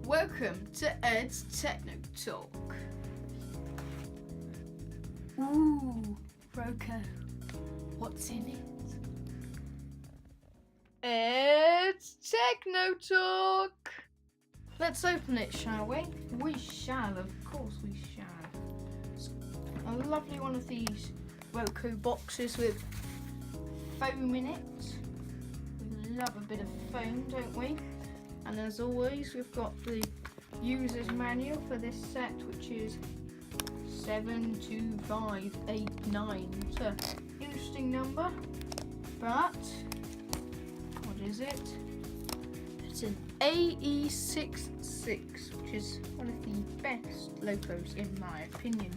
Welcome to Ed's Techno Talk. Ooh, Roco, what's in it? Ed's Techno Talk. Let's open it, shall we? We shall, of course we shall. It's a lovely one of these Roco boxes with foam in it. We love a bit of foam, don't we? And as always, we've got the user's manual for this set, which is 72589. It's an interesting number, but what is it? It's an AE66, which is one of the best locos in my opinion.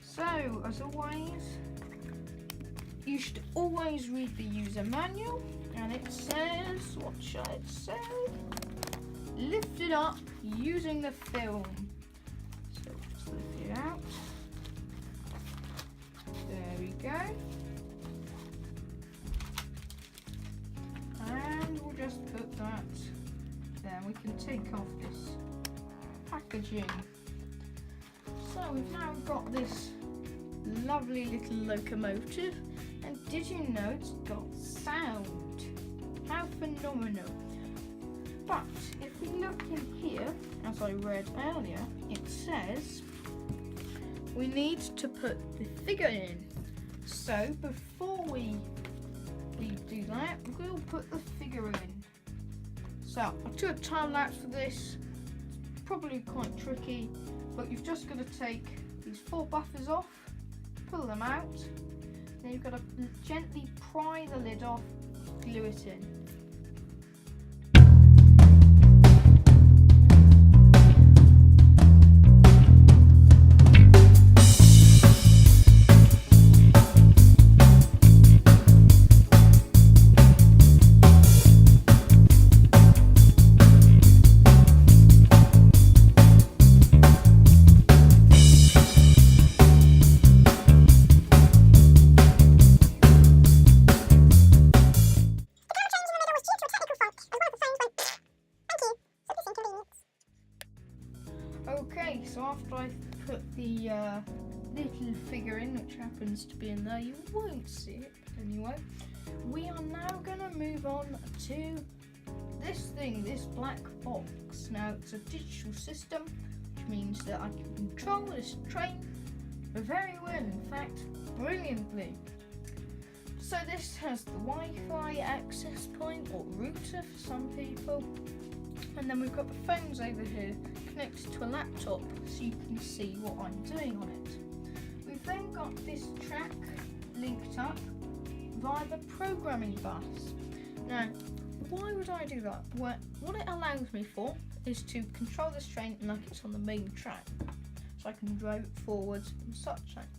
So, as always, you should always read the user manual. And it says, what shall it say? Lift it up using the film. So just lift it out. There we go. And we'll just put that there. We can take off this packaging. So we've now got this lovely little locomotive. And did you know it's got sound? How phenomenal. But if we look in here, as I read earlier, it says we need to put the figure in. So before we do that, we'll put the figure in. So I'll do a time lapse for this. It's probably quite tricky, but you've just got to take these 4 buffers off, pull them out, then you've got to gently pry the lid off, glue it in. Okay, so after I've put the little figure in, which happens to be in there, you won't see it, but anyway, we are now going to move on to this thing, this black box. Now, it's a digital system, which means that I can control this train very well, in fact, brilliantly. So this has the Wi-Fi access point, or router for some people. And then we've got the phones over here connected to a laptop so you can see what I'm doing on it. We've then got this track linked up via the programming bus. Now, why would I do that? Well, what it allows me for is to control this train like it's on the main track. So I can drive it forwards and such like.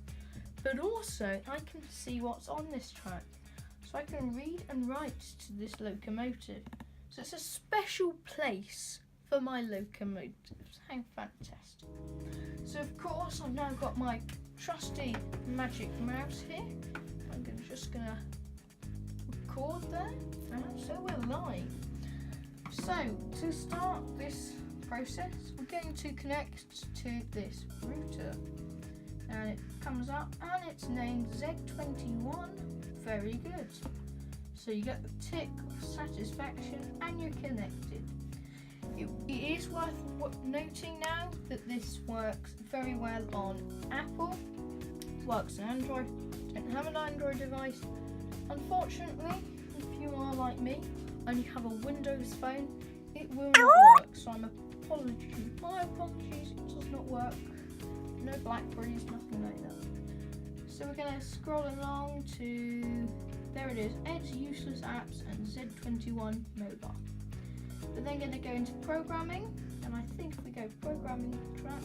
But also, I can see what's on this track. So I can read and write to this locomotive. So it's a special place for my locomotives. How fantastic. So of course I've now got my trusty magic mouse here. I'm just going to record there. And so we're live. So to start this process, we're going to connect to this router. And it comes up and it's named Z21. Very good. So you get the tick of satisfaction and you're connected. It is worth noting now that this works very well on Apple, works on Android. Don't have an Android device. Unfortunately, if you are like me and you have a Windows phone, it will not work. So my apologies, it does not work. No Blackberries, nothing like that. So we're going to scroll along to, there it is, Ed's Useless Apps and Z21 Mobile. We're then going to go into programming, and I think if we go programming track,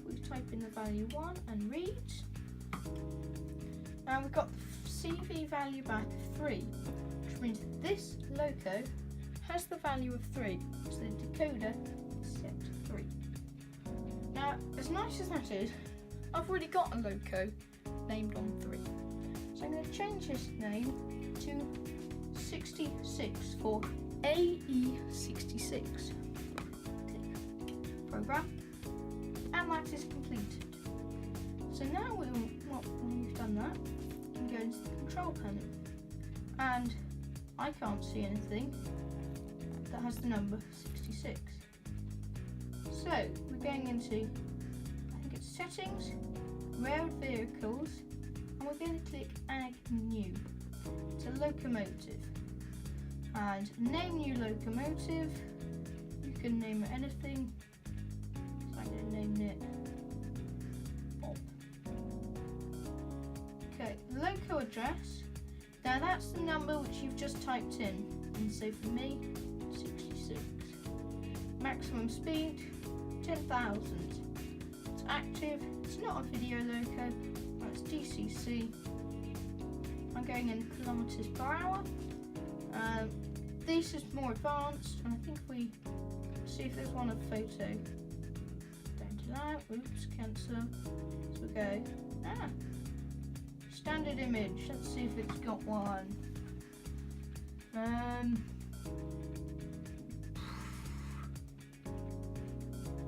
we type in the value 1 and read. Now we've got the CV value back of 3, which means that this loco has the value of 3, so the decoder is set to 3. Now, as nice as that is, I've already got a loco named on 3. So I'm going to change his name to 66 for AE66. program, and that is completed. So now we've done that, we can go into the control panel, and I can't see anything that has the number 66. So we're going into, I think it's settings, railed vehicles, and we're going to click add new to locomotive, and name new locomotive. You can name it anything, so I'm going to name it Bob. Okay, loco address, now that's the number which you've just typed in, and so for me 66. Maximum speed 10,000. It's active, it's not a video loco, it's DCC. I'm going in kilometers per hour. This is more advanced, and I think we see if there's one of photo. Don't allow, oops, cancel. So we go, standard image, let's see if it's got one.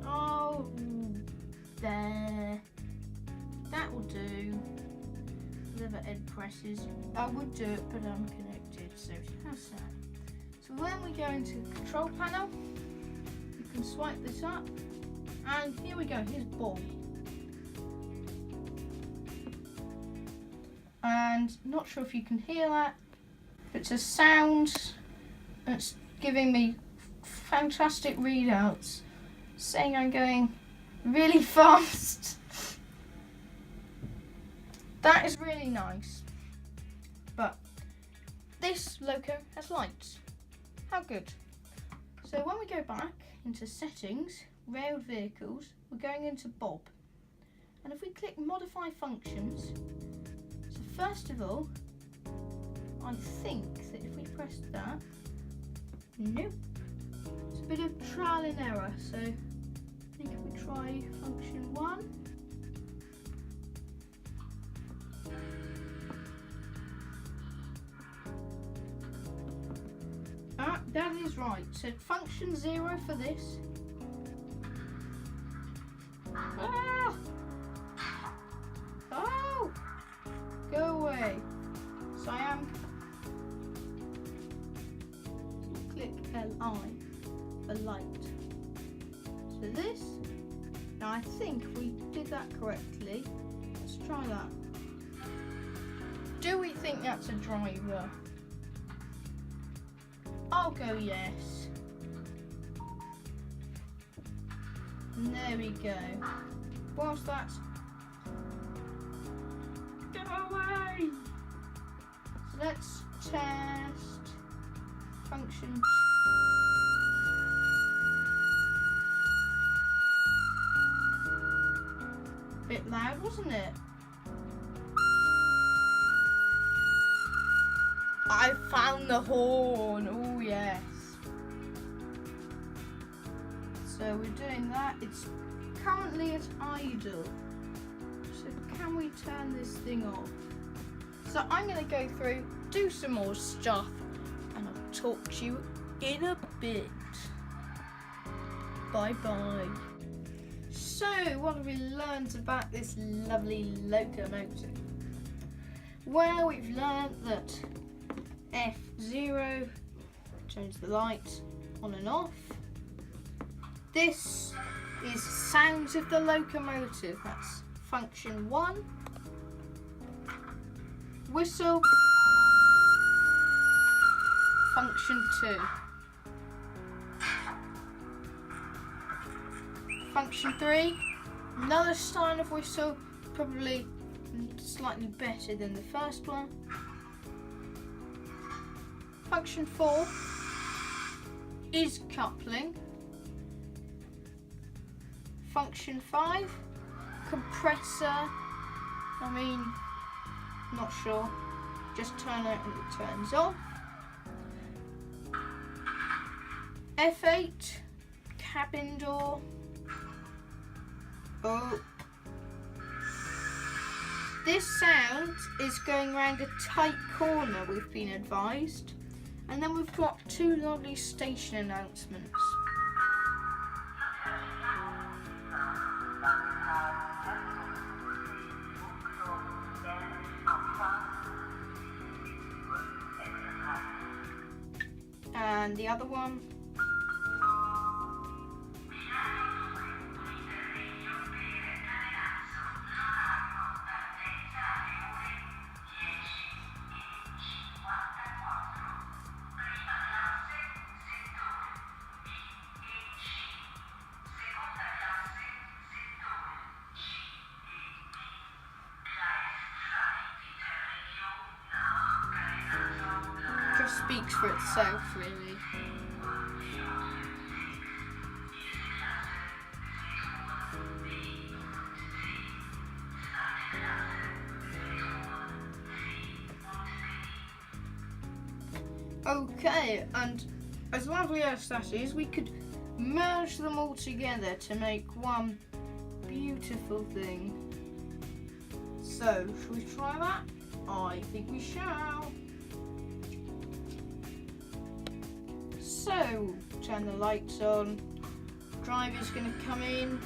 Oh, there. That will do. Whatever Ed presses. I would do it, but I'm connected, so how's that? So when we go into the control panel, you can swipe this up, and here we go, here's Bob. And not sure if you can hear that, but it's a sound that's giving me fantastic readouts, saying I'm going really fast. That is really nice. But this loco has lights. How good. So when we go back into settings, railed vehicles, we're going into Bob. And if we click modify functions, so first of all, I think that if we press that, nope. It's a bit of trial and error. So I think if we try function 1. That is right. So function 0 for this. Ah! Oh! Go away. So I am. Click LI for light. So this. Now I think we did that correctly. Let's try that. Do we think that's a driver? I'll go yes. And there we go. Whilst that's... Go away! So let's test function. Bit loud, wasn't it? I found the horn. Oh yes. So we're doing that. It's currently at idle. So can we turn this thing off? So I'm going to go through, do some more stuff, and I'll talk to you in a bit. Bye bye. So what have we learned about this lovely locomotive? Well, we've learned that F0 turns the light on and off. This is sounds of the locomotive. That's function 1. Whistle, function 2. Function 3, another style of whistle, probably slightly better than the first one. Function 4 is coupling. Function 5, compressor. I mean, not sure. Just turn it and it turns off. F8, cabin door. Oh. This sound is going around a tight corner, we've been advised. And then we've got 2 lovely station announcements. the other one. Just speaks for itself, really. Okay, and as lovely as that is, we could merge them all together to make one beautiful thing. So, shall we try that? I think we shall. So, turn the lights on. Driver's going to come in.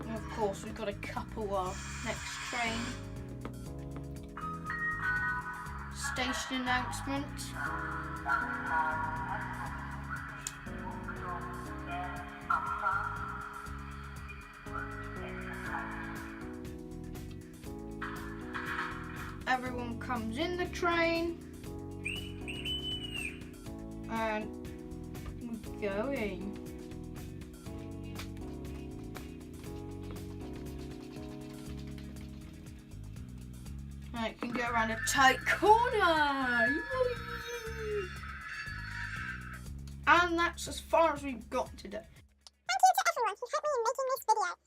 And of course, we've got to couple our next train. Station announcement. Everyone comes in the train and we're going. Right, can go around a tight corner. And that's as far as we've got today. Thank you to everyone who helped me in making this video.